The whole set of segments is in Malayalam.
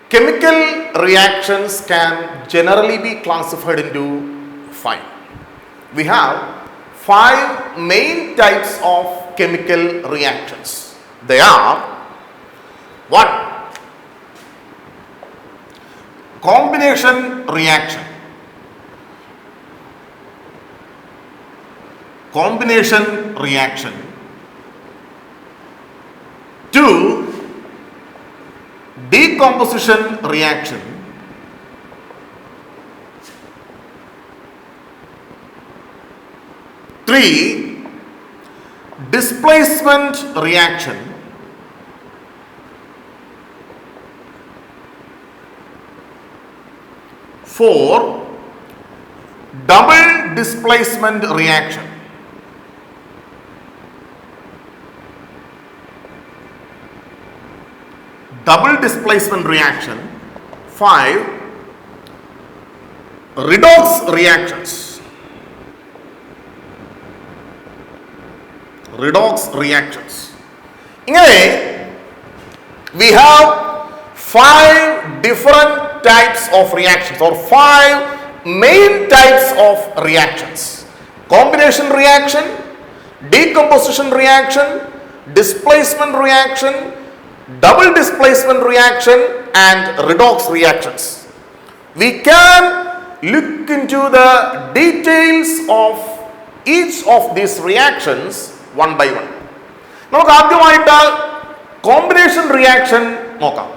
Chemical reactions can generally be classified into 5. We have 5 main types of chemical reactions. They are: 1. Combination reaction. Combination reaction. 2. Decomposition reaction. 3. Displacement reaction. 4. Double displacement reaction. 5. Redox reactions. ഇങ്ങനെ we have 5 different types of reactions or 5 main types of reactions: combination reaction, decomposition reaction, displacement reaction, double displacement reaction and redox reactions. We can look into the details of each of these reactions one by one. നമുക്ക് ആദ്യമായിട്ട് കോമ്പിനേഷൻ റിയാക്ഷൻ നോക്കാം.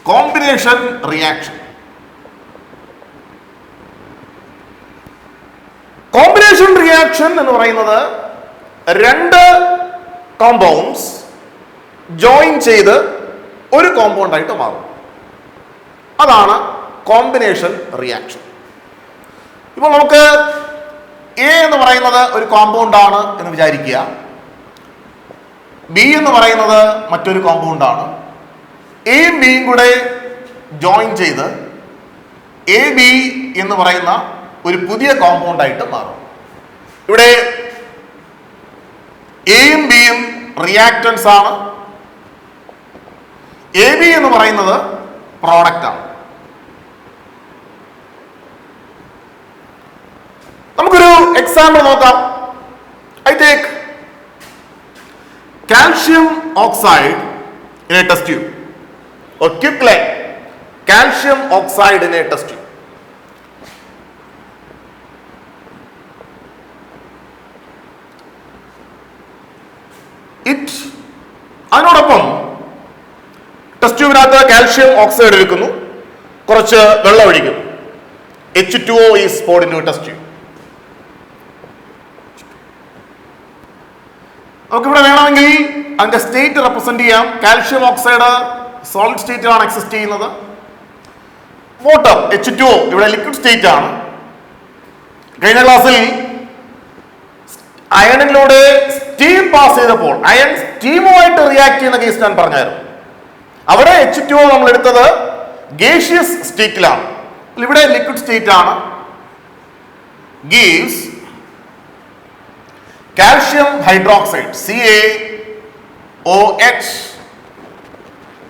Combination reaction. കോമ്പിനേഷൻ റിയാക്ഷൻ എന്ന് പറയുന്നത് 2 കോമ്പൗണ്ട്സ് ജോയിൻ ചെയ്ത് ഒരു കോമ്പൗണ്ട് ആയിട്ട് മാറും. അതാണ് കോമ്പിനേഷൻ റിയാക്ഷൻ. ഇപ്പോൾ നമുക്ക് എ എന്ന് പറയുന്നത് ഒരു കോമ്പൗണ്ട് ആണ് എന്ന് വിചാരിക്കുക, ബി എന്ന് പറയുന്നത് മറ്റൊരു കോമ്പൗണ്ട് ആണ്. എയും ബിയും കൂടെ ജോയിൻ ചെയ്ത് എ ബി എന്ന് പറയുന്ന ഒരു പുതിയ കോമ്പൗണ്ട് ആയിട്ട് മാറും. ഇവിടെ എയും ബിയും റിയാക്റ്റൻസ് ആണ്. എ ബി എന്ന് പറയുന്നത് പ്രോഡക്റ്റ് ആണ്. നമുക്കൊരു എക്സാമ്പിൾ നോക്കാം. I take calcium oxide in A test tube or quicklime calcium oxide in a test tube. അതിനോടൊപ്പം ടെസ്റ്റ് ട്യൂബിനകത്ത് കാൽഷ്യം ഓക്സൈഡ് എടുക്കുന്നു, കുറച്ച് വെള്ളം ഒഴിക്കുന്നു. H2O is poured into a test tube. നമുക്കിവിടെ വേണമെങ്കിൽ അതിന്റെ സ്റ്റേറ്റ് റെപ്രസെന്റ് ചെയ്യാം. കാൽഷ്യം ഓക്സൈഡ് സോളിഡ് സ്റ്റേറ്റിലാണ് എക്സിസ്റ്റ് ചെയ്യുന്നത്. വാട്ടർ H2O ഇവിടെ ലിക്വിഡ് സ്റ്റേറ്റ് ആണ്. കഴിഞ്ഞ ക്ലാസ്സിൽ അയണിലൂടെ സ്റ്റീം പാസ് ചെയ്തപ്പോൾ അയൺ സ്റ്റീമുമായിട്ട് റിയാക്ട് ചെയ്യുന്ന കേസ് ഞാൻ പറഞ്ഞായിരുന്നു. അവിടെ H2O നമ്മൾ എടുത്തത് ഗേഷ്യസ് സ്റ്റേറ്റിലാണ്. ഇവിടെ ലിക്വിഡ് സ്റ്റേറ്റ് ആണ്. Gives calcium hydroxide CaOH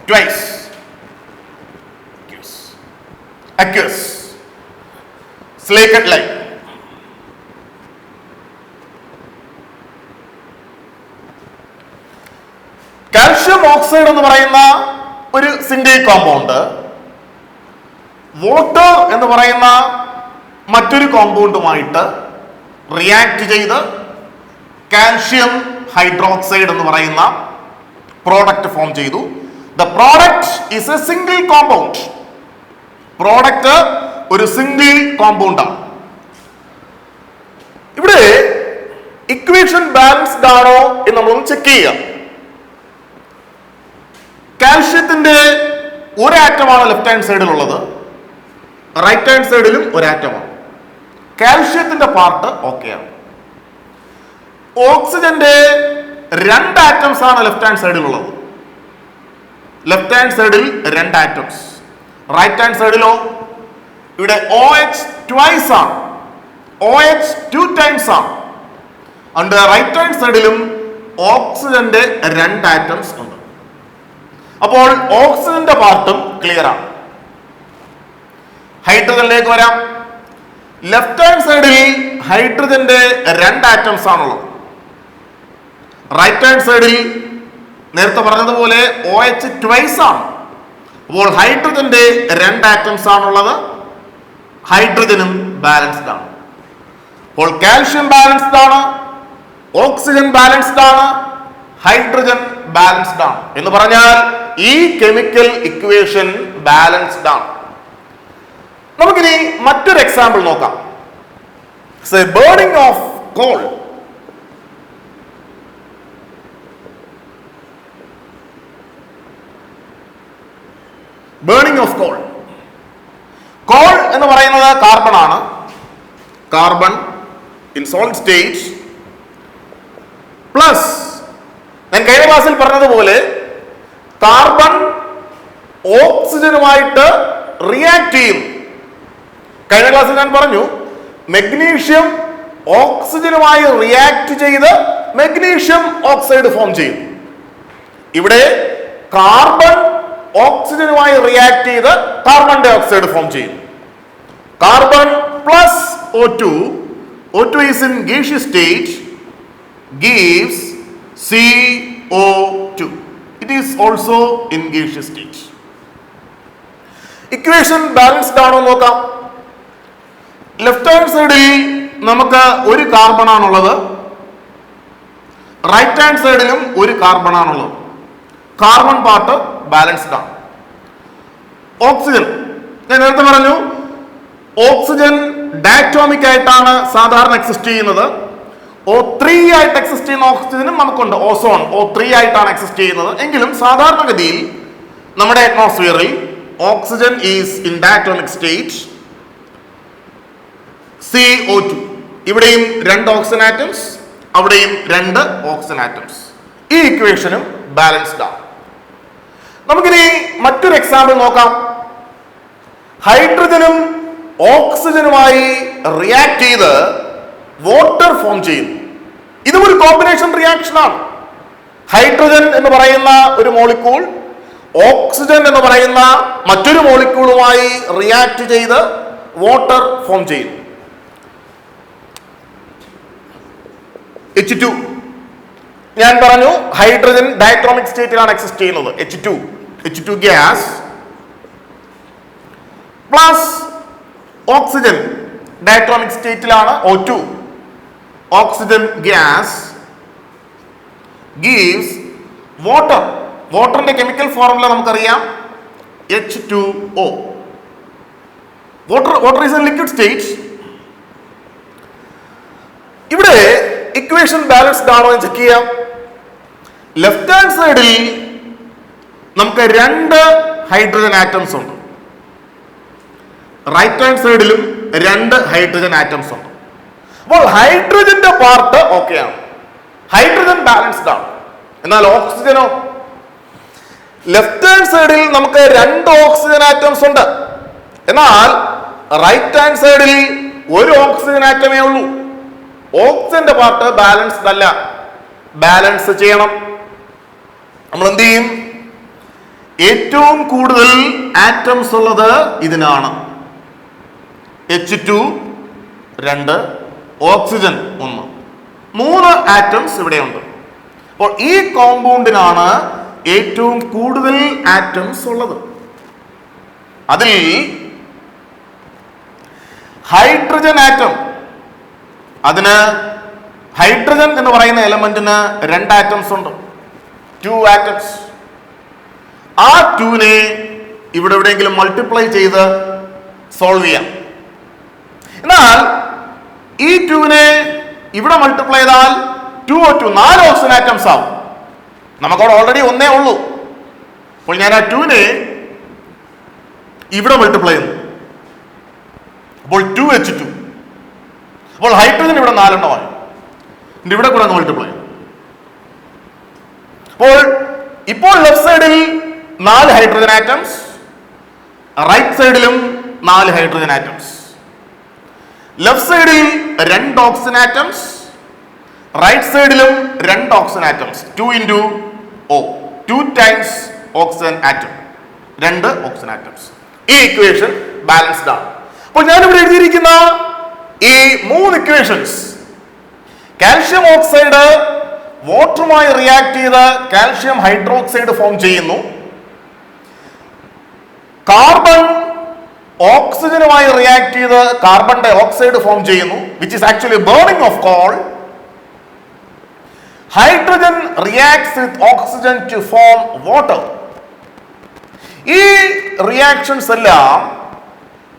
twice aqueous slated lime. Calcium oxide എന്ന് പറയുന്ന ഒരു സിംഗിൾ കോമ്പൗണ്ട് വാട്ടർ എന്ന് പറയുന്ന മറ്റൊരു കോമ്പൗണ്ടുമായിട്ട് റിയാക്ട് ചെയ്ത് കാൽഷ്യം ഹൈഡ്രോക്സൈഡ് എന്ന് പറയുന്ന പ്രോഡക്റ്റ് ഫോം ചെയ്തു. The product is a single compound. Product ഒരു സിംഗിൾ കോമ്പൗണ്ട് ആണ്. ഇവിടെ ഇക്വേഷൻ ബാലൻസ്ഡ് ആണോ എന്ന് നമ്മളൊന്ന് ചെക്ക് ചെയ്യുക. കാൽഷ്യത്തിന്റെ ഒരു ആറ്റമാണ് ലെഫ്റ്റ് ഹാൻഡ് സൈഡിൽ ഉള്ളത്, റൈറ്റ് ഹാൻഡ് സൈഡിലും ഒരു ആറ്റമാണ്. കാൽഷ്യത്തിന്റെ പാർട്ട് ഓക്കെ ആണ്. ഓക്സിജന്റെ 2 ആറ്റംസ് ആണ് ലെഫ്റ്റ് ഹാൻഡ് സൈഡിൽ ഉള്ളത്. ലെഫ്റ്റ് ഹാൻഡ് സൈഡിൽ 2 ആറ്റംസ്, റൈറ്റ് ഹാൻഡ് സൈഡിലോ ഇവിടെ OH twice ആണ്, OH 2 times ആണ്. ഉണ്ട് റൈറ്റ് ഹാൻഡ് സൈഡിലും ഓക്സിജന്റെ 2 ആറ്റംസ് ഉണ്ട്. അപ്പോൾ ഓക്സിജന്റെ പാർട്ടും ക്ലിയർ ആണ്. ഹൈഡ്രജനിലേക്ക് വരാം. ലെഫ്റ്റ് ഹാൻഡ് സൈഡിൽ ഹൈഡ്രജന്റെ 2 ആറ്റംസ് ആണുള്ളത്. റൈറ്റ് ഹാൻഡ് സൈഡിൽ നേരത്തെ പറഞ്ഞതുപോലെ OH ട്വൈസ് ആണ്. അപ്പോൾ ഹൈഡ്രജന്റെ 2 ആറ്റംസ് ആണുള്ളത്. ഹൈഡ്രജനും ബാലൻസ്ഡ് ആണ്. അപ്പോൾ കാൽഷ്യം ബാലൻസ്ഡ് ആണ്, ഓക്സിജൻ ബാലൻസ്ഡ് ആണ്, ഹൈഡ്രജൻ ബാലൻസ്ഡ് ആണ്. എന്ന് പറഞ്ഞാൽ ഈ കെമിക്കൽ ഇക്വേഷൻ ബാലൻസ്ഡ് ആണ്. നമുക്കിനി മറ്റൊരു എക്സാമ്പിൾ നോക്കാം. Burning of call. Burning of call. Call എന്ന് പറയുന്നത് കാർബൺ ആണ്. Carbon in solid state plus ഞാൻ കഴിഞ്ഞ ക്ലാസ്സിൽ പറഞ്ഞതുപോലെ കാർബൺ ഓക്സിജനുമായിട്ട് റിയാക്ട് ചെയ്യും. കഴിഞ്ഞ ക്ലാസ്സിൽ ഞാൻ പറഞ്ഞു മെഗ്നീഷ്യം ഓക്സിജനുമായി റിയാക്ട് ചെയ്ത് മെഗ്നീഷ്യം ഓക്സൈഡ് ഫോം ചെയ്യും. ഇവിടെ കാർബൺ ഓക്സിജനുമായി റിയാക്ട് ചെയ്ത് കാർബൺ ഡൈ ഓക്സൈഡ് ഫോം ചെയ്യും. Carbon plus O2, O2 is in gaseous state, gives CO2. It is also in gaseous state. Equation balanced ആണോ നോക്കാം. ലെഫ്റ്റ് ഹാൻഡ് സൈഡിൽ നമുക്ക് ഒരു കാർബൺ ആണുള്ളത്. റൈറ്റ് ഹാൻഡ് സൈഡിലും ഒരു കാർബൺ ആണുള്ളത്. കാർബൺ പാർട്ട് ബാലൻസ്ഡ് ആണ്. ഓക്സിജൻ ഞാൻ നേരത്തെ പറഞ്ഞു ഓക്സിജൻ ഡയറ്റോമിക് ആയിട്ടാണ് സാധാരണ എക്സിസ്റ്റ് ചെയ്യുന്നത്. O3 ആയിട്ട് എക്സിസ്റ്റ് ചെയ്യുന്ന ഓക്സിജനും നമുക്കുണ്ട്. ഓസോൺ O3 ആയിട്ടാണ് എക്സിസ്റ്റ് ചെയ്യുന്നത്. എങ്കിലും സാധാരണഗതിയിൽ നമ്മുടെ അറ്റ്മോസ്ഫിയറിൽ oxygen is in diatomic state CO2. ഇവിടെയും 2 ഓക്സിജൻ ആറ്റംസ്, അവിടെയും 2 ഓക്സിജൻ ആറ്റംസ്. ഈ ഇക്വേഷനും ബാലൻസ്ഡ് ആണ്. നമുക്കിനി മറ്റൊരു എക്സാമ്പിൾ നോക്കാം. ഹൈഡ്രജനും ഓക്സിജനുമായി റിയാക്ട് ചെയ്ത് വാട്ടർ ഫോം ചെയ്യും. ഇതും ഒരു കോമ്പിനേഷൻ റിയാക്ഷൻ ആണ്. ഹൈഡ്രജൻ എന്ന് പറയുന്ന ഒരു മോളിക്യൂൾ ഓക്സിജൻ എന്ന് പറയുന്ന മറ്റൊരു മോളിക്യൂളുമായി റിയാക്ട് ചെയ്ത് വാട്ടർ ഫോം ചെയ്യും. H2 ഞാൻ പറഞ്ഞു ഹൈഡ്രജൻ ഡയറ്റോമിക് സ്റ്റേറ്റിലാണ് എക്സിസ്റ്റ് ചെയ്യുന്നത്. H2 gas plus oxygen diatomic സ്റ്റേറ്റിലാണ് O2. Oxygen gas gives water. വാട്ടറിന്റെ കെമിക്കൽ ഫോർമുല നമുക്കറിയാം H2O. Water is a liquid state. ഇവിടെ ഇക്വേഷൻ ബാലൻസ്ഡ് ആണോ എന്ന് ചെക്ക് ചെയ്യാം. ലെഫ്റ്റ് ഹാൻഡ് സൈഡിൽ നമുക്ക് 2 ഹൈഡ്രജൻ ആറ്റംസ് ഉണ്ട്. റൈറ്റ് ഹാൻഡ് സൈഡിലും 2 ഹൈഡ്രജൻ ആറ്റംസ് ഉണ്ട്. അപ്പോൾ ഹൈഡ്രജന്റെ പാർട്ട് ഓക്കെയാണ്. ഹൈഡ്രജൻ ബാലൻസ്ഡ് ആണ്. എന്നാൽ ഓക്സിജനോ? ലെഫ്റ്റ് ഹാൻഡ് സൈഡിൽ നമുക്ക് 2 ഓക്സിജൻ ആറ്റംസ് ഉണ്ട്. എന്നാൽ റൈറ്റ് ഹാൻഡ് സൈഡിൽ 1 ഓക്സിജൻ ആറ്റമേ ഉള്ളൂ. ഓക്സിജന്റെ പാർട്ട് ബാലൻസ്ഡ് അല്ല. ബാലൻസ് ചെയ്യണം. നമ്മൾ എന്ത് ചെയ്യും? ഏറ്റവും കൂടുതൽ ആറ്റംസ് ഉള്ളത് ഇതിനാണ്. H2 2, ഓക്സിജൻ 1, 3 ആറ്റംസ് ഇവിടെയുണ്ട്. അപ്പോൾ ഈ കോമ്പൗണ്ടിനാണ് ഏറ്റവും കൂടുതൽ ആറ്റംസ് ഉള്ളത്. അതിൽ ഹൈഡ്രജൻ ആറ്റം, അതിന് ഹൈഡ്രജൻ എന്ന് പറയുന്ന എലമെന്റിന് 2 ആറ്റംസ് ഉണ്ട്, 2 ആറ്റംസ്. ആ 2നെ ഇവിടെ എവിടെയെങ്കിലും മൾട്ടിപ്ലൈ ചെയ്ത് സോൾവ് ചെയ്യാം. എന്നാൽ ഈ 2നെ ഇവിടെ മൾട്ടിപ്ലൈ ചെയ്താൽ 2O2 4 ഓക്സിജൻ ആറ്റംസ് ആവും. നമുക്കവിടെ ഓൾറെഡി 1 ഉള്ളൂ. അപ്പോൾ ഞാൻ ആ 2നെ ഇവിടെ മൾട്ടിപ്ലൈ ചെയ്യുന്നു. അപ്പോൾ 2H2. അപ്പോൾ ഹൈഡ്രജൻ ഇവിടെ 4 എണ്ണമായി. ഇവിടെ കൂടെ മൾട്ടിപ്ലൈ. ഇപ്പോൾ ലെഫ്റ്റ് സൈഡിൽ 4 ഹൈഡ്രജൻ ആറ്റംസ്, റൈറ്റ് സൈഡിലും 4 ഹൈഡ്രജൻ ആറ്റംസ്. ലെഫ്റ്റ് സൈഡിൽ 2 ഓക്സിജൻ ആറ്റംസ്, റൈറ്റ് സൈഡിലും 2 oxygen atoms 2 into O 2 times oxygen atom 2 oxygen atoms. ഈ ഇക്വേഷൻ ബാലൻസ്ഡ് ആണ്. അപ്പോൾ ഞാനിവിടെ എഴുതിയിരിക്കുന്ന ഈ 3 ഇക്വേഷൻസ് കാൽഷ്യം ഓക്സൈഡ് വാട്ടറുമായി റിയാക്ട് ചെയ്ത് കാൽഷ്യം ഹൈഡ്രോക്സൈഡ് ഫോം ചെയ്യുന്നു. കാർബൺ ഓക്സിജനുമായി റിയാക്ട് ചെയ്ത് കാർബൺ ഡൈ ഓക്സൈഡ് ഫോം ചെയ്യുന്നു, which is actually burning of coal. Hydrogen reacts with oxygen to form water. ഈ റിയാക്ഷൻസ് എല്ലാം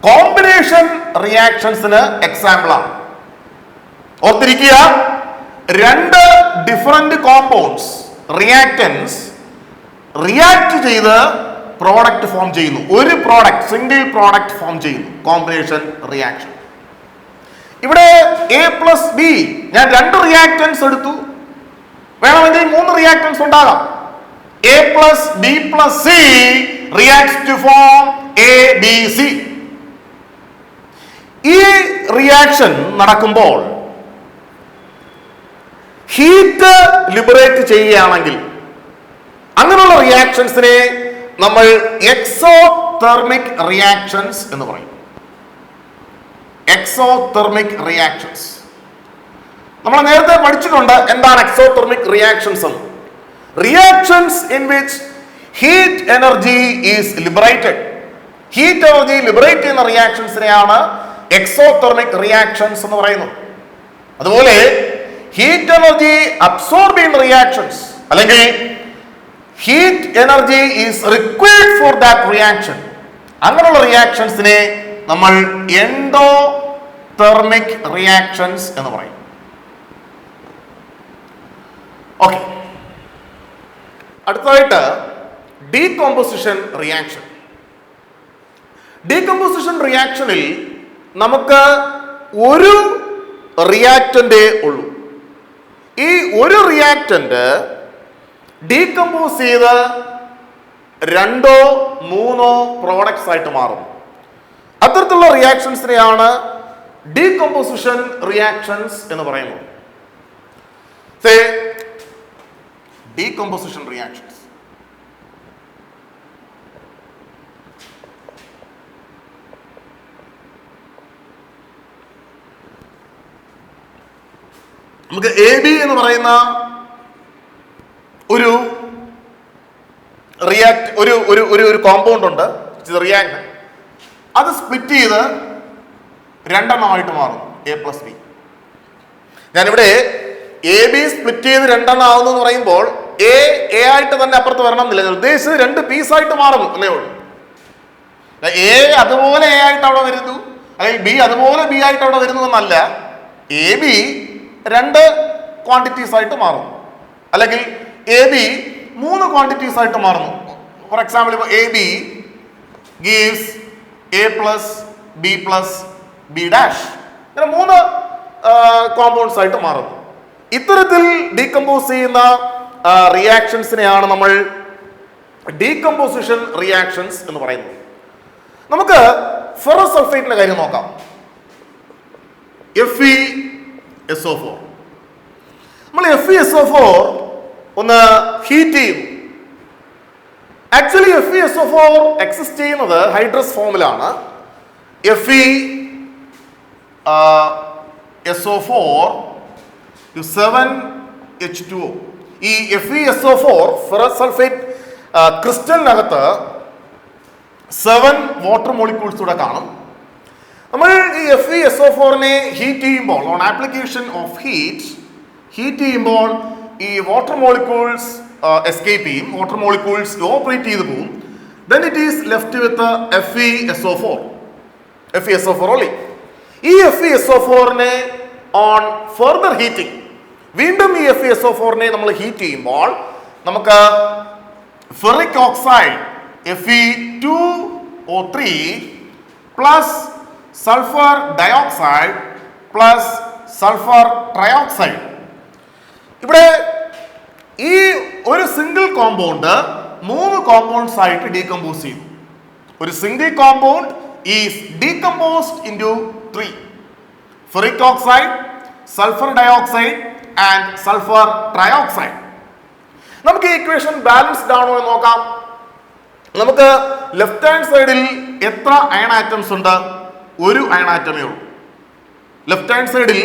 കോമ്പിനേഷൻ റിയാക്ഷൻസിന് എക്സാമ്പിൾ ആണ്. ഓർത്തിരിക്കുക, 2 ഡിഫറെന്റ് കോമ്പൗണ്ട്സ് റിയാക്ടൻസ് റിയാക്ട് ചെയ്ത് പ്രോഡക്റ്റ് ഫോം ചെയ്യുന്നു. ഒരു പ്രോഡക്റ്റ് സിംഗിൾ പ്രോഡക്റ്റ് ഫോം ചെയ്യുന്നു, കോമ്പിനേഷൻ റിയാക്ഷൻ. ഇവിടെ A+B, ഞാൻ 2 റിയാക്ടൻസ് എടുത്തു, വേണമെങ്കിൽ 3 റിയാക്ടൻസ് ഉണ്ടാകാം. A+B+C reacts to form ABC. ഈ റിയാക്ഷൻ നടക്കുമ്പോൾ ഹീറ്റ് ലിബറേറ്റ് ചെയ്യുകയാണെങ്കിൽ അങ്ങനെയുള്ള റിയാക്ഷൻസിനെ നമ്മൾ എക്സോതെർമിക് റിയാക്ഷൻസ് എന്ന് പറയും. എക്സോതെർമിക് റിയാക്ഷൻസ് നമ്മൾ നേരത്തെ പഠിച്ചിട്ടുണ്ട്. എന്താണ് എക്സോതെർമിക് റിയാക്ഷൻസ് എന്ന്? Reactions in which heat energy is liberated. Heat energy liberate ചെയ്യുന്ന റിയാക്ഷൻസിനെയാണ് എക്സോതെർമിക് റിയാക്ഷൻസ് എന്ന് പറയുന്നത്. അതുപോലെ ഹീറ്റ് എനർജി അബ്സോർബ് ചെയ്യുന്ന റിയാക്ഷൻസ് അല്ലെങ്കിൽ heat energy is required for that reaction, അങ്ങനെയുള്ള റിയാക്ഷൻസിനെ നമ്മൾ എൻഡോതെർമിക് റിയാക്ഷൻസ് എന്ന് പറയും. ഓക്കെ, അടുത്തതായിട്ട് ഡീകമ്പോസിഷൻ റിയാക്ഷൻ. ഡീകമ്പോസിഷൻ റിയാക്ഷനിൽ നമുക്ക് ഒരു റിയാക്റ്റന്റേ ഉള്ളൂ. ഈ ഒരു റിയാക്റ്റന്റ് ഡീകമ്പോസ് ചെയ്ത് 2 3 പ്രോഡക്ട്സ് ആയിട്ട് മാറും. അത്തരത്തിലുള്ള റിയാക്ഷൻസിനെയാണ് ഡീകമ്പോസിഷൻ റിയാക്ഷൻസ് എന്ന് പറയുന്നത്. ഡീകമ്പോസിഷൻ റിയാക്ഷൻസ് നമുക്ക് AB എന്ന് ഒരു റിയാക്ട് ഒരു കോമ്പൗണ്ട് ഉണ്ട്, റിയാക്ട്. അത് സ്പ്ലിറ്റ് ചെയ്ത് 2 എണ്ണമായിട്ട് മാറും, A+B. ഞാനിവിടെ AB സ്പ്ലിറ്റ് ചെയ്ത് 2 എണ്ണം ആവുന്നു എന്ന് പറയുമ്പോൾ A ആയിട്ട് തന്നെ അപ്പുറത്ത് വരണം എന്നില്ല. ഞാൻ ഉദ്ദേശിച്ചത് 2 പീസായിട്ട് മാറുന്നു എന്നേ ഉള്ളൂ. A അതുപോലെ A ആയിട്ട് അവിടെ വരുന്നു, അല്ലെങ്കിൽ B അതുപോലെ B ആയിട്ട് അവിടെ വരുന്നു എന്നല്ല. AB 2 ക്വാണ്ടിറ്റീസ് ആയിട്ട് മാറുന്നു, അല്ലെങ്കിൽ AB 3 ക്വാണ്ടിറ്റീസ് ആയിട്ട് മാറുന്നു. ഫോർ എക്സാമ്പിൾ, ഇപ്പോൾ AB gives A+B+B', ഇങ്ങനെ 3 കോമ്പൗണ്ട്സ് ആയിട്ട് മാറുന്നു. ഇത്തരത്തിൽ ഡീകമ്പോസ് ചെയ്യുന്ന റിയാക്ഷൻസിനെയാണ് നമ്മൾ ഡീകമ്പോസിഷൻ റിയാക്ഷൻസ് എന്ന് പറയുന്നത്. നമുക്ക് ഫെറസ് സൾഫേറ്റിന്റെ കാര്യം നോക്കാം. FeSO4. നമ്മൾ FeSO4 ഒന്ന് ഹീറ്റ് ചെയ്യും. ആക്ച്വലി FeSO4 എക്സിസ്റ്റ് ചെയ്യുന്നത് ഹൈഡ്രസ് ഫോമിലാണ്. FeSO4 7H2O. ഈ FeSO4 ഫെറസ് സൾഫേറ്റ് ക്രിസ്റ്റലിനകത്ത് 7 വാട്ടർ മോളിക്യൂൾസ് കൂടെ കാണും. നമ്മൾ ഈ FeSO4നെ ഹീറ്റ് ചെയ്യുമ്പോൾ, ഓൺ ആപ്ലിക്കേഷൻ ഓഫ് ഹീറ്റ് ചെയ്യുമ്പോൾ ഈ വാട്ടർ മോളിക്യൂൾസ് എസ്കേപ്പ് ചെയ്യും, വാട്ടർ മോളിക്യൂൾസ് ഓപ്പറേറ്റ് ചെയ്ത് പോകും. Then it is left with FeSO4 only. ഈ FeSO4നെ ഓൺ ഫർദർ ഹീറ്റിംഗ്, വീണ്ടും ഈ FeSO4നെ നമ്മൾ ഹീറ്റ് ചെയ്യുമ്പോൾ നമുക്ക് ferric oxide Fe2O3 plus sulphur dioxide plus sulphur trioxide. ഇവിടെ ഈ ഒരു സിംഗിൾ കോമ്പൗണ്ട് 3 കോമ്പൗണ്ട്സ് ആയിട്ട് ഡീകമ്പോസ് ചെയ്തു. ഒരു single compound is decomposed into 3: ferric oxide, sulphur dioxide and sulfur trioxide. നമുക്ക് ഈ ഇക്വേഷൻ ബാലൻസ്ഡ് ആണോ എന്ന് നോക്കാം. നമുക്ക് ലെഫ്റ്റ് ഹാൻഡ് സൈഡിൽ എത്ര അയൺ ആറ്റംസ് ഉണ്ട്? ഒരു അയൺ ആറ്റമേ ഉള്ളൂ. ലെഫ്റ്റ് ഹാൻഡ് സൈഡിൽ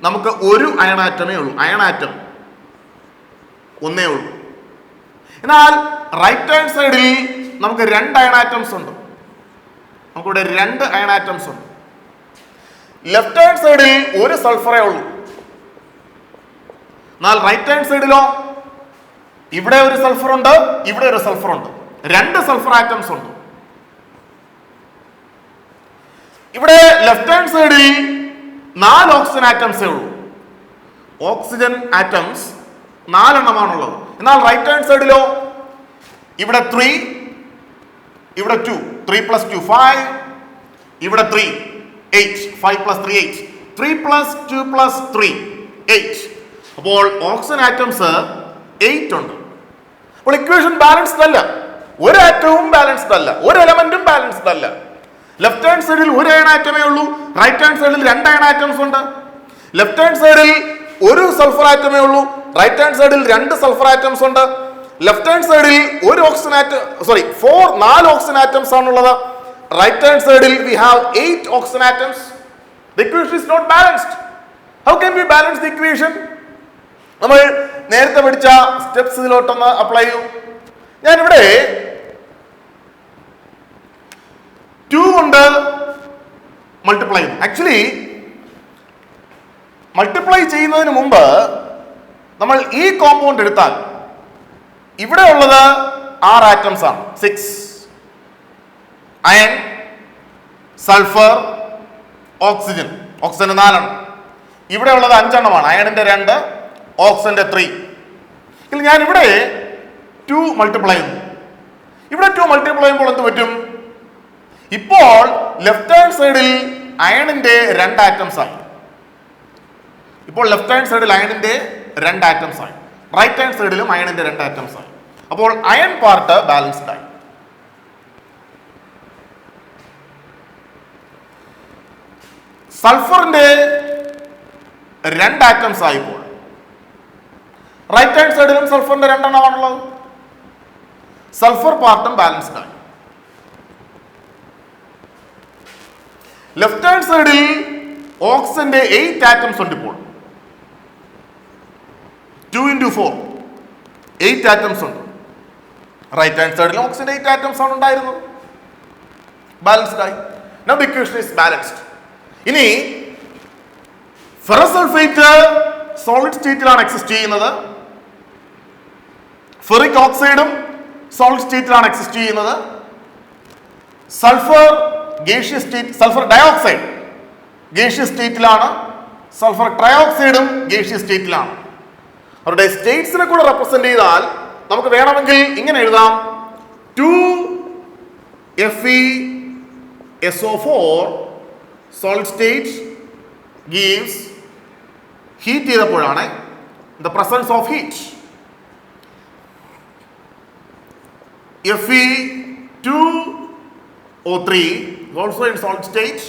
നമുക്ക് ഒരു അയൺ ആറ്റമേ ഉള്ളൂ. അയൺ ആറ്റം ഒന്നേ ഉള്ളൂ. എന്നാൽ റൈറ്റ് ഹാൻഡ് സൈഡിൽ നമുക്ക് രണ്ട് അയൺ ആറ്റംസ് ഉണ്ട്. നമുക്കിവിടെ രണ്ട് അയൺ ആറ്റംസ് ഉണ്ട്. ലെഫ്റ്റ് ഹാൻഡ് സൈഡിൽ ഒരു സൾഫറേ ഉള്ളൂ. എന്നാൽ റൈറ്റ് ഹാൻഡ് സൈഡിലോ ഇവിടെ ഒരു സൾഫർ ഉണ്ട്, ഇവിടെ ഒരു സൾഫർ ഉണ്ട്. രണ്ട് സൾഫർ ആറ്റംസ് ഉണ്ട്. ഇവിടെ ലെഫ്റ്റ് ഹാൻഡ് സൈഡിൽ 4 ഓക്സിജൻ ആറ്റംസേ ഉള്ളൂ. Oxygen atoms 4 എണ്ണമാണുള്ളത്. എന്നാൽ റൈറ്റ് ഹാൻഡ് സൈഡിലോ ഇവിടെ 3, ഇവിടെ 2, 3 + 2 5, ഇവിടെ 3 8, 5 + 3 8, 3 + 2 + 3 8. അപ്പോൾ ഓക്സിജൻ ആറ്റംസ് 8 ഉണ്ട്. അപ്പോൾ ഇക്വേഷൻ ബാലൻസ്ഡ് അല്ല. ഒരു ആറ്റവും ബാലൻസ്ഡ് അല്ല, ഒരു എലമെന്റും ബാലൻസ്ഡ് അല്ല. ലെഫ്റ്റ് ഹാൻഡ് സൈഡിൽ ഒരു അയൺ ആറ്റമേ ഉള്ളൂ, റൈറ്റ് ഹാൻഡ് സൈഡിൽ രണ്ട് അയൺ ആറ്റംസ് ഉണ്ട്. ലെഫ്റ്റ് ഹാൻഡ് സൈഡിൽ ഒരു സൾഫർ ആറ്റമേ ഉള്ളൂ, റൈറ്റ് ഹാൻഡ് സൈഡിൽ രണ്ട് സൾഫർ ആറ്റംസ് ഉണ്ട്. ലെഫ്റ്റ് ഹാൻഡ് സൈഡിൽ ഒരു ഓക്സിജൻ ആറ്റം 4 ഓക്സിജൻ ആറ്റംസ് ആണുള്ളത്. റൈറ്റ് ഹാൻഡ് സൈഡിൽ we have 8 oxygen atoms. The equation is not balanced. How can we balance the equation? നമ്മൾ നേരത്തെ പഠിച്ച സ്റ്റെപ്സ് ഇതിലോട്ടൊന്ന് അപ്ലൈ ചെയ്യൂ. ഞാനിവിടെ 2 കൊണ്ട് മൾട്ടിപ്ലൈ ചെയ്യുന്നു. ആക്ച്വലി മൾട്ടിപ്ലൈ ചെയ്യുന്നതിന് മുമ്പ് നമ്മൾ ഈ കോമ്പൗണ്ട് എടുത്താൽ ഇവിടെ ഉള്ളത് 6 ആറ്റംസ് ആണ്. 6 അയൺ, സൾഫർ, ഓക്സിജൻ. ഓക്സിജൻ 4 ആണ്. ഇവിടെ ഉള്ളത് 5 എണ്ണമാണ്. അയണിന്റെ 2, ഓക്സിജന്റെ 3. ഇതിൽ ഞാൻ ഇവിടെ 2 മൾട്ടിപ്ലൈ ചെയ്യുന്നു. ഇവിടെ 2 മൾട്ടിപ്ലൈ ചെയ്യുമ്പോൾ എന്ത് പറ്റും? ഇപ്പോൾ ലെഫ്റ്റ് ഹാൻഡ് സൈഡിൽ അയണിന്റെ 2 ആറ്റംസ് ആയി. ഇപ്പോൾ ലെഫ്റ്റ് ഹാൻഡ് സൈഡിൽ അയണിന്റെ 2 ആറ്റംസ് ആയി. റൈറ്റ് ഹാൻഡ് സൈഡിലും അയണിന്റെ 2 ആറ്റംസ് ആയി. അപ്പോൾ അയൺ പാർട്ട് ബാലൻസ്ഡ് ആയി. സൾഫറിന്റെ 2 ആറ്റംസ് ആയിപ്പോൾ റൈറ്റ് ഹാൻഡ് സൈഡിലും സൾഫറിന്റെ 2 എണ്ണമാണുള്ളത്. സൾഫർ പാർട്ടും ബാലൻസ്ഡ് ആയി. ലെഫ്റ്റ് ഹാൻഡ് സൈഡിൽ ഓക്സിജന്റെ 8 ആറ്റംസ് ഉണ്ട്. ഇപ്പോൾ 2 × 4 8 ആറ്റംസ് ഉണ്ട്. റൈറ്റ് ഹാൻഡ് സൈഡിൽ ഓക്സിജന്റെ 8 ആറ്റംസ് ആണ് ഉണ്ടായിരുന്നത്. ബാലൻസ്ഡ് ആയി. Now the equation is balanced. ഇനി ഫെറസ് സൾഫേറ്റ് സോളിഡ് സ്റ്റേറ്റിലാണ് എക്സിസ്റ്റ് ചെയ്യുന്നത്. ഫെറിക് ഓക്സൈഡും സോളിഡ് സ്റ്റേറ്റിലാണ് എക്സിസ്റ്റ് ചെയ്യുന്നത്. Sulphur gaseous state, sulphur dioxide gaseous സ്റ്റേറ്റിലാണ്. സൾഫർ ട്രയോക്സൈഡും ഗേഷ്യസ് സ്റ്റേറ്റിലാണ്. അവരുടെ സ്റ്റേറ്റ്സിനെ കൂടെ റെപ്രസെന്റ് ചെയ്താൽ നമുക്ക് വേണമെങ്കിൽ ഇങ്ങനെ എഴുതാം: 2FeSO4 solid state gives heat ചെയ്തപ്പോഴാണ് the presence of heat. Fe2O3 also in solid state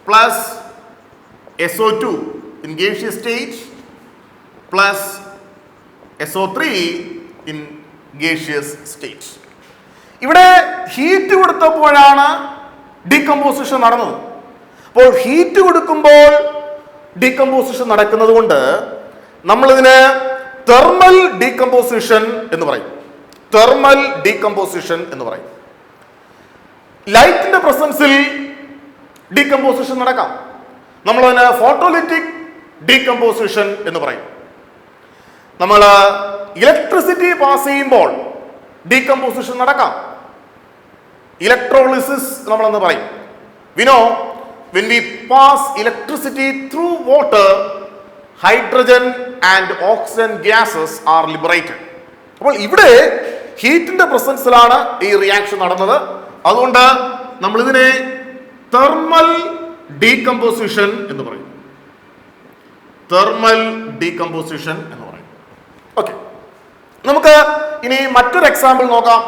plus SO2 in gaseous state plus SO3 in gaseous state. ഇവിടെ ഹീറ്റ് കൊടുത്തപ്പോഴാണ് ഡീകമ്പോസിഷൻ നടന്നത്. അപ്പോൾ ഹീറ്റ് കൊടുക്കുമ്പോൾ ഡീകമ്പോസിഷൻ നടക്കുന്നത് കൊണ്ട് നമ്മളിതിന് തെർമൽ ഡീകമ്പോസിഷൻ എന്ന് പറയും. തെർമൽ ഡീകമ്പോസിഷൻ എന്ന് പറയും. ലൈറ്റിന്റെ പ്രസൻസിൽ ഡീകമ്പോസിഷൻ നടക്കാം. നമ്മളതിന് ഫോട്ടോലിറ്റിക് ഡീകമ്പോസിഷൻ എന്ന് പറയും. നമ്മൾ ഇലക്ട്രിസിറ്റി പാസ് ചെയ്യുമ്പോൾ ഡീകമ്പോസിഷൻ നടക്കാം. ഇലക്ട്രോളിസിസ് നമ്മളെന്ന് പറയും. We know when we pass electricity through water, hydrogen and oxygen gases are liberated. അപ്പോൾ ഇവിടെ ഹീറ്റിന്റെ പ്രസൻസിലാണ് ഈ റിയാക്ഷൻ നടന്നത്. അതുകൊണ്ട് നമ്മൾ ഇതിനെ തെർമൽ ഡീകമ്പോസിഷൻ എന്ന് പറയും. തെർമൽ ഡീകമ്പോസിഷൻ എന്ന് പറയും. ഓക്കെ, നമുക്ക് ഇനി മറ്റൊരു എക്സാമ്പിൾ നോക്കാം.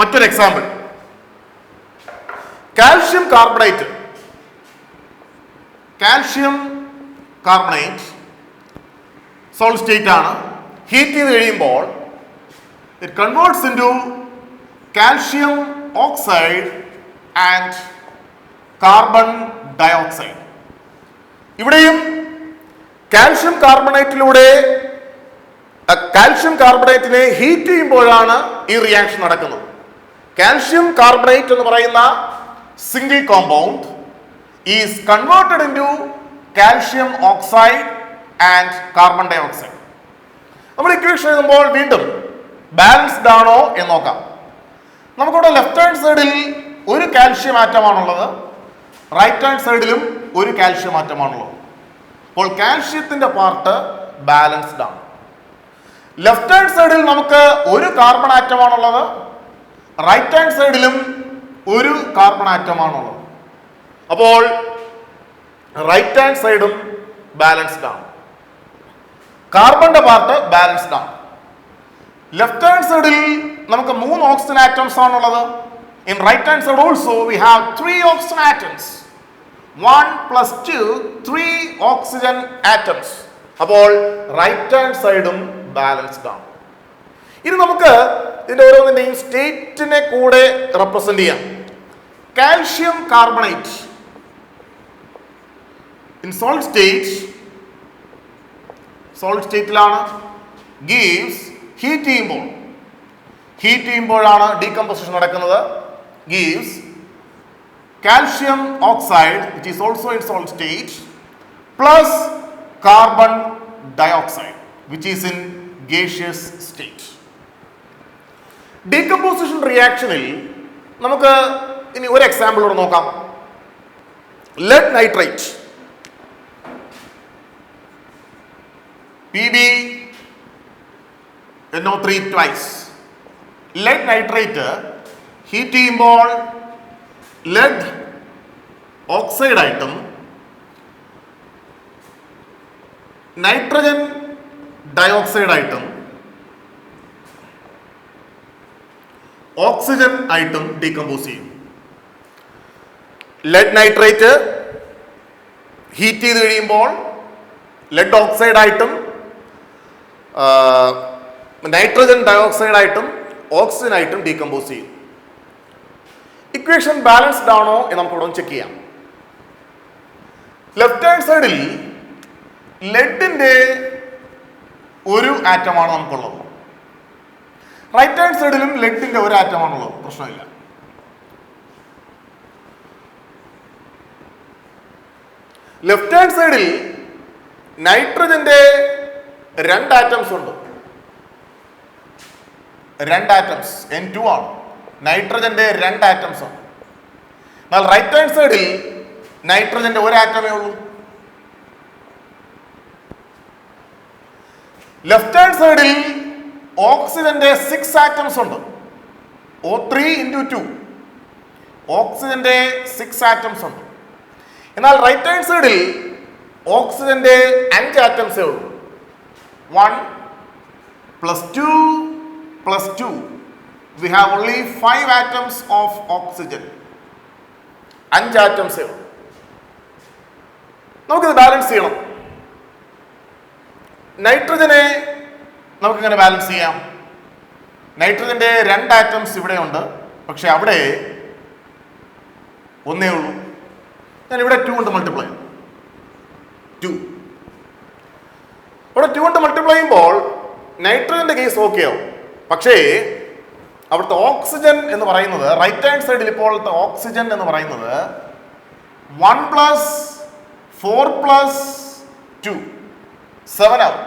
മറ്റൊരു example, calcium carbonate. Calcium carbonate solid state ആണ്. ഹീറ്റ് ചെയ്ത് കഴിയുമ്പോൾ it converts into calcium oxide and carbon dioxide. ഇവിടെയും കാൽഷ്യം കാർബണേറ്റിലൂടെ കാൽഷ്യം കാർബണേറ്റിനെ ഹീറ്റ് ചെയ്യുമ്പോഴാണ് ഈ റിയാക്ഷൻ നടക്കുന്നത്. കാൽഷ്യം കാർബണേറ്റ് എന്ന് പറയുന്ന single compound is converted into calcium oxide and carbon dioxide. നമ്മൾ ഇക്വേഷൻ എഴുതുമ്പോൾ വീണ്ടും ബാലൻസ്ഡ് ആണോ എന്ന് നോക്കാം. നമുക്കിവിടെ ലെഫ്റ്റ് ഹാൻഡ് സൈഡിൽ ഒരു കാൽഷ്യം ആറ്റമാണുള്ളത്, റൈറ്റ് ഹാൻഡ് സൈഡിലും ഒരു കാൽഷ്യം ആറ്റമാണുള്ളത്. അപ്പോൾ കാൽഷ്യത്തിന്റെ പാർട്ട് ബാലൻസ്ഡ് ആണ്. ലെഫ്റ്റ് ഹാൻഡ് സൈഡിൽ നമുക്ക് ഒരു കാർബൺ ആറ്റമാണുള്ളത്, റൈറ്റ് ഹാൻഡ് സൈഡിലും ഒരു കാർബൺ ആറ്റമാണുള്ളത്. അപ്പോൾ റൈറ്റ് ഹാൻഡ് സൈഡും ബാലൻസ്ഡ് ആണ്. കാർബണിന്റെ പാർട്ട് ബാലൻസ്ഡ് ആണ്. ലെഫ്റ്റ് ഹാൻഡ് സൈഡിൽ നമുക്ക് 3 ഓക്സിജൻ ആറ്റംസ് ആണുള്ളത്. In right hand side also we have 3 oxygen atoms. 1 + 2 3 oxygen atoms. അപ്പോൾ റൈറ്റ് ഹാൻഡ് സൈഡും ബാലൻസ്ഡ് ആണ്. ഇനി നമുക്ക് ഇതിന്റെ ഓരോന്നിന്റെയും സ്റ്റേറ്റിനെ കൂടെ റെപ്രസെന്റ് ചെയ്യാം. കാൽഷ്യം കാർബണേറ്റ് ഇൻ സോളിഡ് സ്റ്റേറ്റിലാണ്. ഗീവ്സ് ഹീറ്റ് ചെയ്യുമ്പോഴാണ് ഡീകമ്പോസിഷൻ നടക്കുന്നത്. Gives calcium oxide which is also in solid state plus carbon dioxide which is in gaseous state. Decomposition റിയാക്ഷനിൽ നമുക്ക് ഇനി ഒരു എക്സാമ്പിൾ കൂടെ നോക്കാം. Lead nitrate PbNO3 twice. Lead nitrate heat ചെയ്യുമ്പോൾ ലെഡ് ഓക്സൈഡായിട്ടും നൈട്രജൻ ഡയോക്സൈഡായിട്ടും ഓക്സിജൻ ആയിട്ടും ഡീകമ്പോസ് ചെയ്യും. ലെഡ് നൈട്രേറ്റ് ഹീറ്റ് ചെയ്ത് കഴിയുമ്പോൾ ലെഡ് ഓക്സൈഡായിട്ടും നൈട്രജൻ ഡയോക്സൈഡായിട്ടും ഓക്സിജൻ ആയിട്ടും ഡീകമ്പോസ് ചെയ്യും. ഇക്വേഷൻ ബാലൻസ്ഡ് ആണോ എന്ന് നമുക്ക് ഇവിടെ ചെക്ക് ചെയ്യാം. ലെഫ്റ്റ് ഹാൻഡ് സൈഡിൽ ലെഡിന്റെ ഒരു ആറ്റമാണ് നമുക്കുള്ളത്. റൈറ്റ് ഹാൻഡ് സൈഡിലും ലെഡിന്റെ ഒരു ആറ്റമാണുള്ളത്. പ്രശ്നമില്ല. ലെഫ്റ്റ് ഹാൻഡ് സൈഡിൽ നൈട്രജന്റെ 2 ആറ്റംസ് ഉണ്ട്. 2 ആറ്റംസ് N2 ആണ്. നൈട്രജന്റെ 2 ആറ്റംസ് ഉണ്ട്. എന്നാൽ റൈറ്റ് ഹാൻഡ് സൈഡിൽ നൈട്രജന്റെ ഒരു ആറ്റമേ ഉള്ളൂ. ലെഫ്റ്റ് ഹാൻഡ് സൈഡിൽ ഓക്സിജന്റെ 6 ആറ്റംസ് ഉണ്ട്. O3 × 2 ഓക്സിജന്റെ 6 ആറ്റംസ് ഉണ്ട്. എന്നാൽ റൈറ്റ് ഹാൻഡ് സൈഡിൽ ഓക്സിജന്റെ 5 ആറ്റംസേ ഉള്ളൂ. 1 + 2 + 2 we have only 5 atoms of oxygen. 5 ആറ്റംസേ ഉള്ളൂ. നമുക്കിത് ബാലൻസ് ചെയ്യണം. നൈട്രജനെ നമുക്കിങ്ങനെ ബാലൻസ് ചെയ്യാം. നൈട്രജന്റെ 2 ആറ്റംസ് ഇവിടെ ഉണ്ട്, പക്ഷെ അവിടെ ഒന്നേ ഉള്ളൂ. ഞാൻ ഇവിടെ 2 കൊണ്ട് മൾട്ടിപ്ലൈ ചെയ്യും. 2 ഇവിടെ 2 കൊണ്ട് മൾട്ടിപ്ലൈ ചെയ്യുമ്പോൾ നൈട്രജന്റെ കേസ് ഓക്കെ ആവും. പക്ഷേ അവിടുത്തെ ഓക്സിജൻ എന്ന് പറയുന്നത് റൈറ്റ് ഹാൻഡ് സൈഡിൽ ഇപ്പോഴത്തെ ഓക്സിജൻ എന്ന് പറയുന്നത് 1 + 4 + 2 7 ആവും.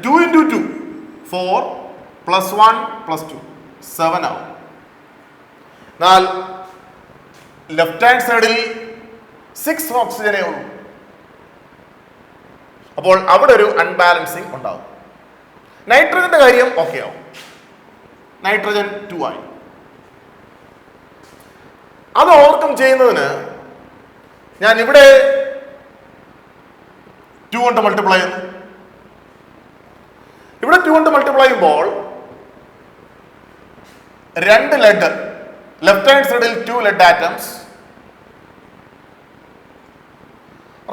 2 × 2 4 + 1 + 2 7 ആവും. എന്നാൽ ലെഫ്റ്റ് ഹാൻഡ് സൈഡിൽ 6 ഓക്സിജനേ ഉള്ളൂ. അപ്പോൾ അവിടെ ഒരു അൺബാലൻസിങ് ഉണ്ടാവും. നൈട്രജന്റെ കാര്യം ഓക്കെ ആവും. നൈട്രജൻ 2 ആയി. അത് ഓവർകം ചെയ്യുന്നതിന് ഞാൻ ഇവിടെ 2 കൊണ്ട് മൾട്ടിപ്ലൈ ചെയ്യുന്നു. ഇവിടെ 2 കൊണ്ട് മൾട്ടിപ്ലൈ ചെയ്യുമ്പോൾ രണ്ട് ലെഡ്, ലെഫ്റ്റ് ഹാൻഡ് സൈഡിൽ 2 ലെഡ് ആറ്റംസ്,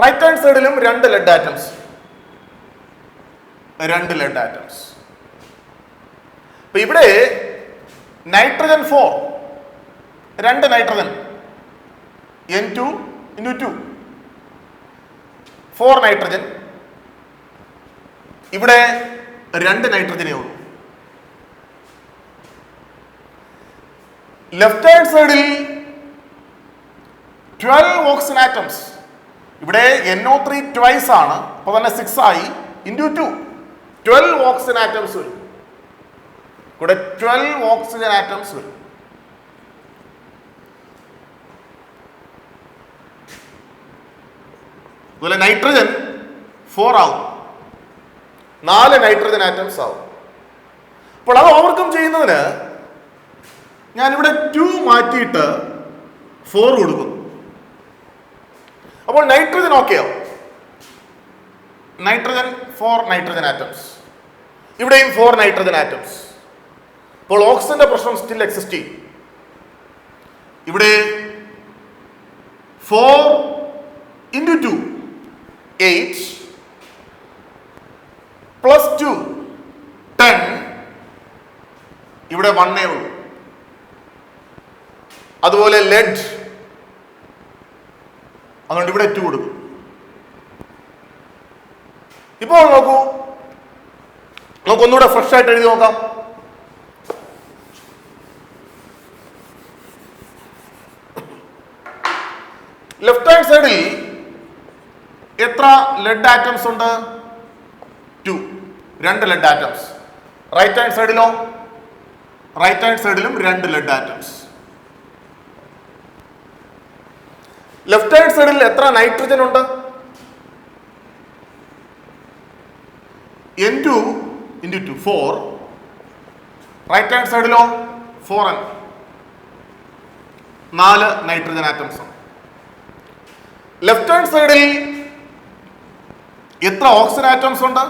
റൈറ്റ് ഹാൻഡ് സൈഡിലും 2 ലെഡ് ആറ്റംസ്. 2 lead atoms. അപ്പൊ ഇവിടെ nitrogen 4, 2 nitrogen, N2 into 2, 4 nitrogen. ഇവിടെ 2 നൈട്രജനേ ഉള്ളൂ. ലെഫ്റ്റ് ഹാൻഡ് സൈഡിൽ 12 ഓക്സിജൻ ആറ്റംസ്. ഇവിടെ NO3 ട്വൈസ് ആണ്, അപ്പൊ തന്നെ 6 ആയി, ഇൻറ്റു 2, 12 ഓക്സിജൻ ആറ്റംസ് വരും. ഇവിടെ 12 ഓക്സിജൻ ആറ്റംസ് വരും. അതുപോലെ നൈട്രജൻ 4 ആവും, 4 നൈട്രജൻ ആറ്റംസ് ആവും. അപ്പോൾ അത് ഓവർകം ചെയ്യുന്നതിന് ഞാനിവിടെ 2 മാറ്റിയിട്ട് 4 കൊടുക്കും. അപ്പോൾ നൈട്രജൻ ഓക്കെ ആവും. നൈട്രജൻ 4 നൈട്രജൻ ആറ്റംസ്, ഇവിടെയും 4 നൈട്രജൻ ആറ്റംസ്. അപ്പോൾ ഓക്സിജന്റെ പ്രശ്നം സ്റ്റിൽ എക്സിസ്റ്റ് ചെയ്യും. ഇവിടെ 4 into 2, 8 plus 2, 10. ഇവിടെ 1 ഉള്ളൂ. അതുപോലെ ലെഡ്, അതുകൊണ്ട് ഇവിടെ 2 കൊടുക്കും. ഇപ്പോൾ നോക്കൂ, നമുക്കൊന്നുകൂടെ ഫ്രഷ് ആയിട്ട് എഴുതി നോക്കാം. ലെഫ്റ്റ് ഹാൻഡ് സൈഡിൽ എത്ര ലെഡ് ആറ്റംസ് ഉണ്ട്? 2, 2 ലെഡ് ആറ്റംസ്. റൈറ്റ് ഹാൻഡ് സൈഡിലോ? റൈറ്റ് ഹാൻഡ് സൈഡിലും 2 ലെഡ് ആറ്റംസ്. ലെഫ്റ്റ് ഹാൻഡ് സൈഡിൽ എത്ര നൈട്രജൻ ഉണ്ട്? N2 into 2, 4. റൈറ്റ് ഹാൻഡ് സൈഡിലോ? 4N, 4 നൈട്രജൻ ആറ്റംസ് ഉണ്ട്. ലെഫ്റ്റ് ഹാൻഡ് സൈഡിൽ എത്ര ഓക്സിജൻ ആറ്റംസ് ഉണ്ട്?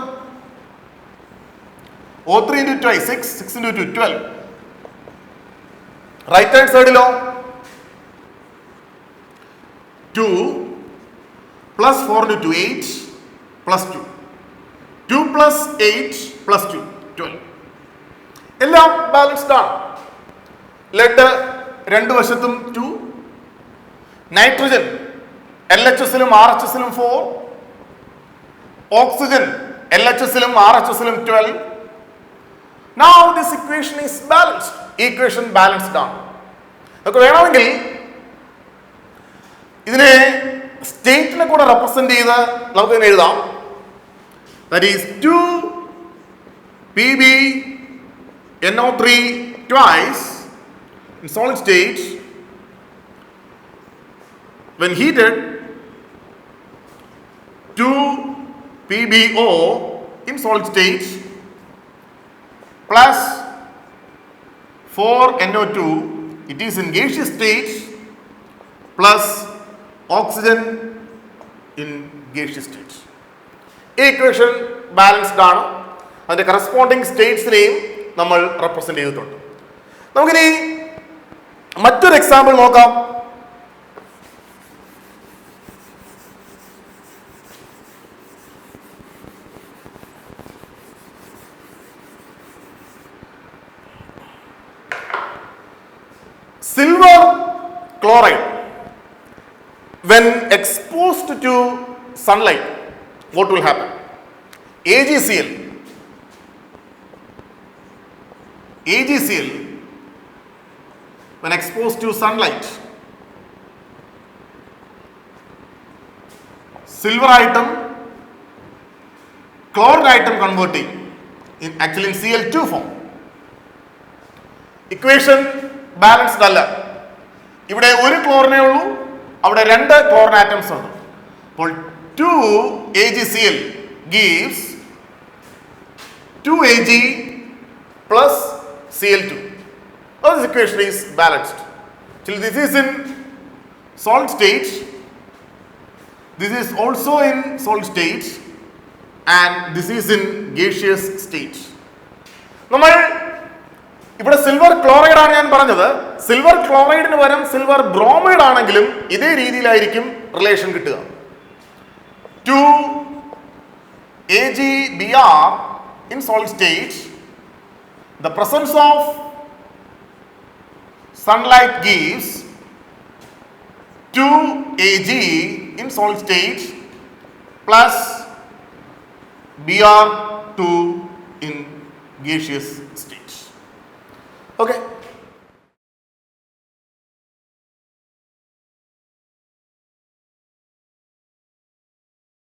O3 into 2, 6, 6 into 2, 12. Right hand സൈഡിലോ? 2 plus 4 into 2, 8 plus 2. 2 plus 8 plus 2, 12. എല്ലാം ബാലൻസ്ഡ് ആണ്. ലെഡ് 2 വശത്തും 2, nitrogen LHSലും RHSലും 4, oxygen LHSലും RHSലും 12. Now this equation is balanced. Equation balanced ആണ്. നമുക്ക് വേണമെങ്കിൽ ഇതിനെ സ്റ്റേറ്റിനെ കൂടെ റെപ്രസെന്റ് ചെയ്ത് നമുക്ക് ഇതിനെ എഴുതാം. That is 2 PbNO3 twice in solid state when heated, 2 PbO in solid state plus 4NO2, it is in gaseous state, plus oxygen in gaseous state. Equation balanced ആണ്. അതിന്റെ കറസ്പോണ്ടിങ് സ്റ്റേറ്റ്സിനെയും നമ്മൾ റെപ്രസെന്റ് ചെയ്തിട്ടുണ്ട്. നമുക്കിനി മറ്റൊരു എക്സാമ്പിൾ നോക്കാം. Silver chloride, when exposed to sunlight, what will happen? AgCl when exposed to sunlight, silver item chlorine item converting in actually in Cl2 form. Equation balanced അല്ല. ഇവിടെ ഒരു ക്ലോറിനേ ഉള്ളൂ, അവിടെ 2 ക്ലോറിൻ ആറ്റംസ് ഉണ്ട്. അപ്പോൾ 2 AgCl gives 2 Ag plus Cl2. Now this equation is balanced. Till this is in solid state, this is also in solid state, and this is in gaseous state. നമ്മൾ ഇവിടെ സിൽവർ ക്ലോറൈഡ് ആണ് ഞാൻ പറഞ്ഞത്. സിൽവർ ക്ലോറൈഡിന് പകരം സിൽവർ ബ്രോമൈഡ് ആണെങ്കിലും ഇതേ രീതിയിലായിരിക്കും റിലേഷൻ കിട്ടുക. 2AgBr in solid state, the presence of sunlight gives 2Ag in solid state plus Br2 in gaseous state. Okay.